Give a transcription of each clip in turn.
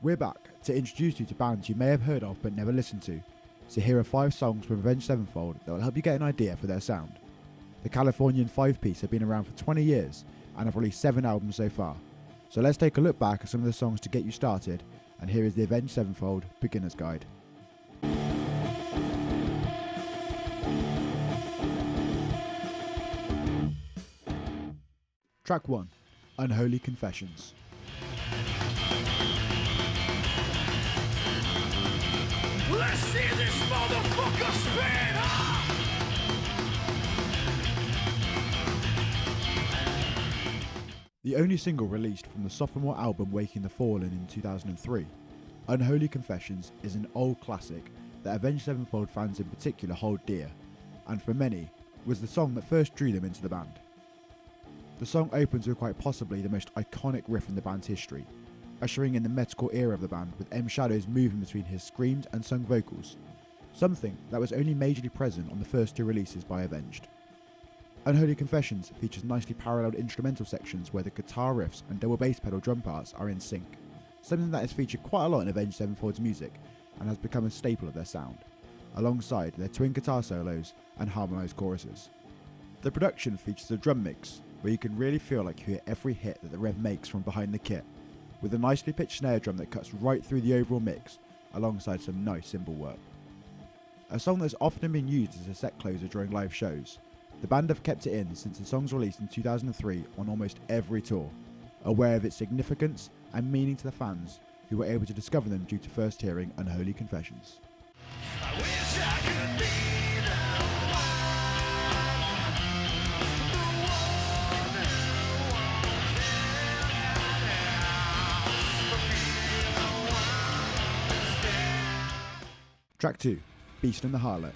We're back to introduce you to bands you may have heard of but never listened to. So here are 5 songs from Avenged Sevenfold that will help you get an idea for their sound. The Californian 5-piece have been around for 20 years and have released 7 albums so far. So let's take a look back at some of the songs to get you started, and here is the Avenged Sevenfold Beginner's Guide. Track 1. Unholy Confessions. Let's see this motherfucker spin! The only single released from the sophomore album Waking the Fallen in 2003, Unholy Confessions is an old classic that Avenged Sevenfold fans in particular hold dear, and for many, was the song that first drew them into the band. The song opens with quite possibly the most iconic riff in the band's history, ushering in the metalcore era of the band with M Shadow's moving between his screamed and sung vocals, something that was only majorly present on the first 2 releases by Avenged. Unholy Confessions features nicely paralleled instrumental sections where the guitar riffs and double bass pedal drum parts are in sync, something that is featured quite a lot in Avenged Sevenfold's music and has become a staple of their sound, alongside their twin guitar solos and harmonised choruses. The production features a drum mix where you can really feel like you hear every hit that the Rev makes from behind the kit, with a nicely pitched snare drum that cuts right through the overall mix, alongside some nice cymbal work. A song that's often been used as a set closer during live shows, the band have kept it in since the song's released in 2003 on almost every tour, aware of its significance and meaning to the fans who were able to discover them due to first hearing Unholy Confessions. I wish I could be Track 2. Beast and the Harlot.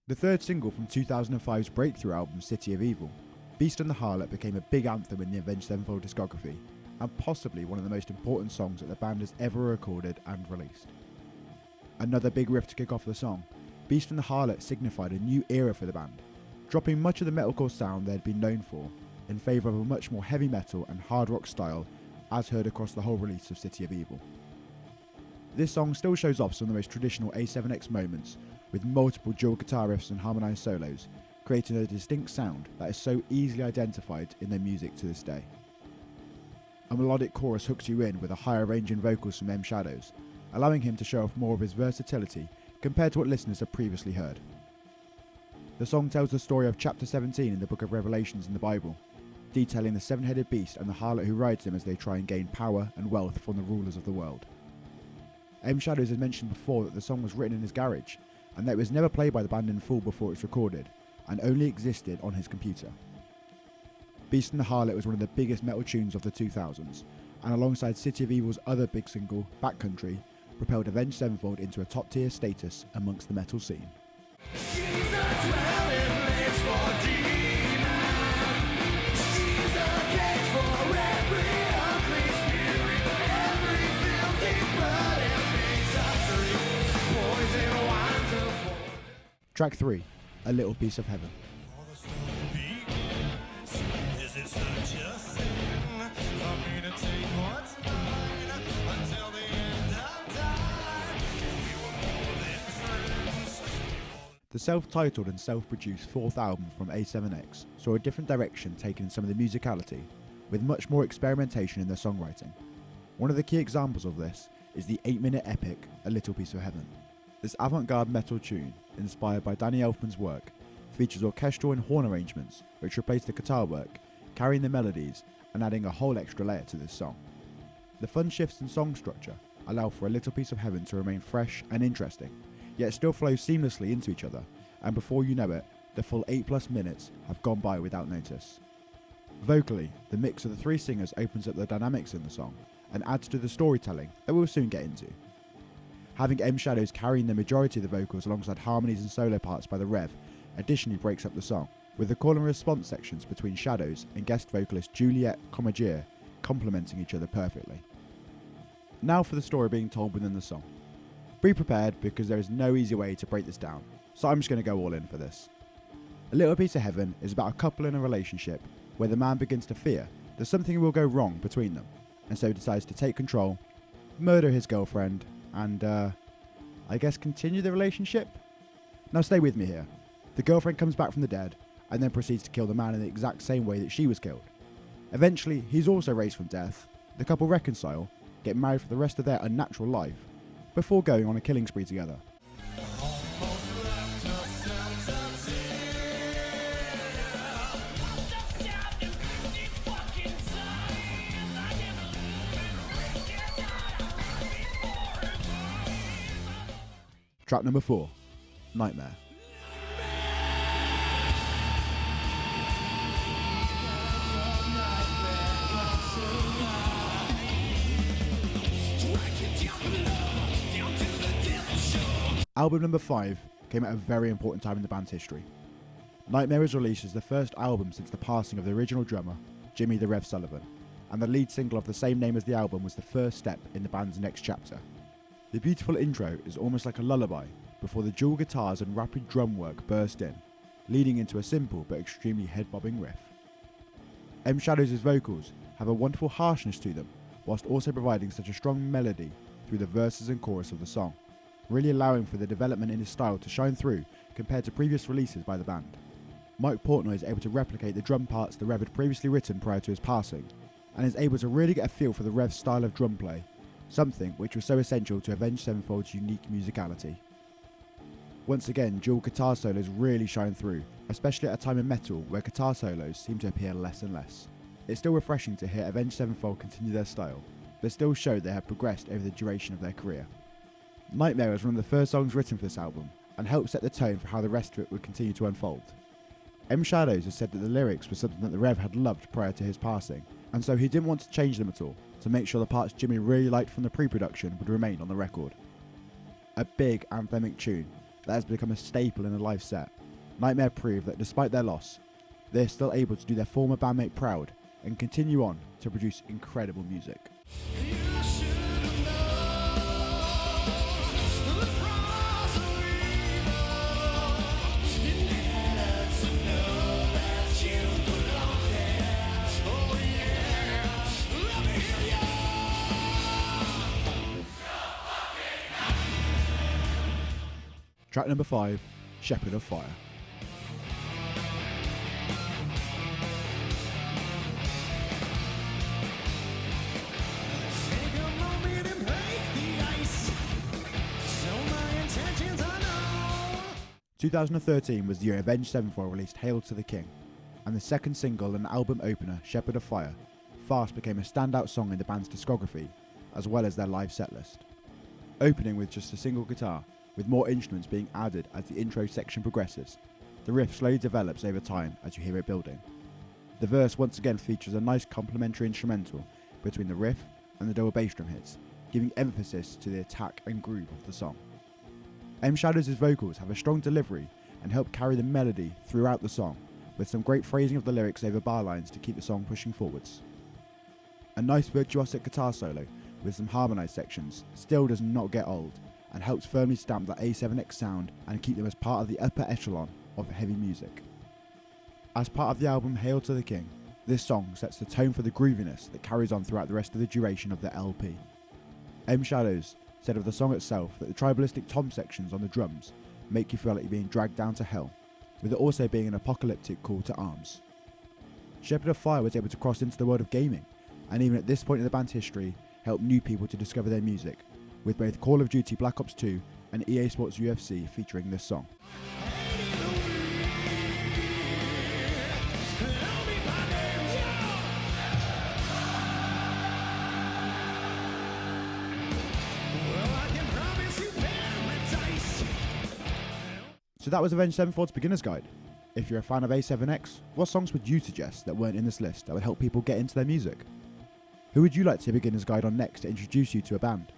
The third single from 2005's breakthrough album City of Evil, Beast and the Harlot became a big anthem in the Avenged Sevenfold discography, and possibly one of the most important songs that the band has ever recorded and released. Another big riff to kick off the song, Beast and the Harlot signified a new era for the band, dropping much of the metalcore sound they had been known for, in favour of a much more heavy metal and hard rock style as heard across the whole release of City of Evil. This song still shows off some of the most traditional A7X moments, with multiple dual guitar riffs and harmonised solos, creating a distinct sound that is so easily identified in their music to this day. A melodic chorus hooks you in with a higher range in vocals from M Shadows, allowing him to show off more of his versatility compared to what listeners have previously heard. The song tells the story of chapter 17 in the book of Revelations in the Bible, detailing the 7-headed beast and the harlot who rides him as they try and gain power and wealth from the rulers of the world. M Shadows had mentioned before that the song was written in his garage, and that it was never played by the band in full before it was recorded, and only existed on his computer. Beast and the Harlot was one of the biggest metal tunes of the 2000s, and alongside City of Evil's other big single, Backcountry, propelled Avenged Sevenfold into a top tier status amongst the metal scene. Track 3. A Little Piece of Heaven. The self-titled and self-produced 4th album from A7X saw a different direction taken in some of the musicality, with much more experimentation in their songwriting. One of the key examples of this is the 8-minute epic A Little Piece of Heaven. This avant-garde metal tune, inspired by Danny Elfman's work, features orchestral and horn arrangements which replace the guitar work, carrying the melodies and adding a whole extra layer to this song. The fun shifts in song structure allow for A Little Piece of Heaven to remain fresh and interesting, yet still flow seamlessly into each other, and before you know it, the full 8+ minutes have gone by without notice. Vocally, the mix of the 3 singers opens up the dynamics in the song and adds to the storytelling that we'll soon get into. Having M Shadows carrying the majority of the vocals alongside harmonies and solo parts by the Rev additionally breaks up the song, with the call and response sections between Shadows and guest vocalist Juliette Comagier complementing each other perfectly. Now for the story being told within the song. Be prepared because there is no easy way to break this down, so I'm just going to go all in for this. A Little Piece of Heaven is about a couple in a relationship where the man begins to fear that something will go wrong between them, and so decides to take control, murder his girlfriend, and I guess continue the relationship? Now stay with me here. The girlfriend comes back from the dead and then proceeds to kill the man in the exact same way that she was killed. Eventually, he's also raised from death. The couple reconcile, get married for the rest of their unnatural life, before going on a killing spree together. Track number 4, Nightmare. Album number 5 came at a very important time in the band's history. Nightmare was released as the first album since the passing of the original drummer, Jimmy the Rev Sullivan, and the lead single of the same name as the album was the first step in the band's next chapter. The beautiful intro is almost like a lullaby before the dual guitars and rapid drum work burst in, leading into a simple but extremely head-bobbing riff. M Shadows' vocals have a wonderful harshness to them, whilst also providing such a strong melody through the verses and chorus of the song, really allowing for the development in his style to shine through compared to previous releases by the band. Mike Portnoy is able to replicate the drum parts the Rev had previously written prior to his passing, and is able to really get a feel for the Rev's style of drum play, something which was so essential to Avenged Sevenfold's unique musicality. Once again, dual guitar solos really shine through, especially at a time in metal where guitar solos seem to appear less and less. It's still refreshing to hear Avenged Sevenfold continue their style, but still show they have progressed over the duration of their career. Nightmare was one of the first songs written for this album, and helped set the tone for how the rest of it would continue to unfold. M Shadows has said that the lyrics were something that the Rev had loved prior to his passing, and so he didn't want to change them at all, to make sure the parts Jimmy really liked from the pre-production would remain on the record. A big anthemic tune that has become a staple in a live set, Nightmare proved that despite their loss, they are still able to do their former bandmate proud and continue on to produce incredible music. Track number 5, Shepherd of Fire. Take a moment and break the ice, so my intentions are known. 2013 was the year Avenged Sevenfold released Hail to the King, and the second single and album opener, Shepherd of Fire, fast became a standout song in the band's discography, as well as their live setlist. Opening with just a single guitar, with more instruments being added as the intro section progresses, the riff slowly develops over time as you hear it building. The verse once again features a nice complementary instrumental between the riff and the double bass drum hits, giving emphasis to the attack and groove of the song. M Shadows' vocals have a strong delivery and help carry the melody throughout the song, with some great phrasing of the lyrics over bar lines to keep the song pushing forwards. A nice virtuosic guitar solo with some harmonised sections still does not get old, and helps firmly stamp the A7X sound and keep them as part of the upper echelon of heavy music. As part of the album Hail to the King, this song sets the tone for the grooviness that carries on throughout the rest of the duration of the LP. M Shadows said of the song itself that the tribalistic tom sections on the drums make you feel like you're being dragged down to hell, with it also being an apocalyptic call to arms. Shepherd of Fire was able to cross into the world of gaming, and even at this point in the band's history, help new people to discover their music, with both Call of Duty Black Ops 2 and EA Sports UFC featuring this song. So that was Avenged Sevenfold's Beginner's Guide. If you're a fan of A7X, what songs would you suggest that weren't in this list that would help people get into their music? Who would you like to see a Beginner's Guide on next to introduce you to a band?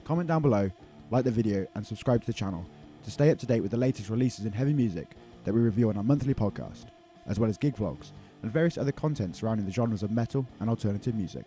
Comment down below, like the video and subscribe to the channel to stay up to date with the latest releases in heavy music that we review on our monthly podcast, as well as gig vlogs and various other content surrounding the genres of metal and alternative music.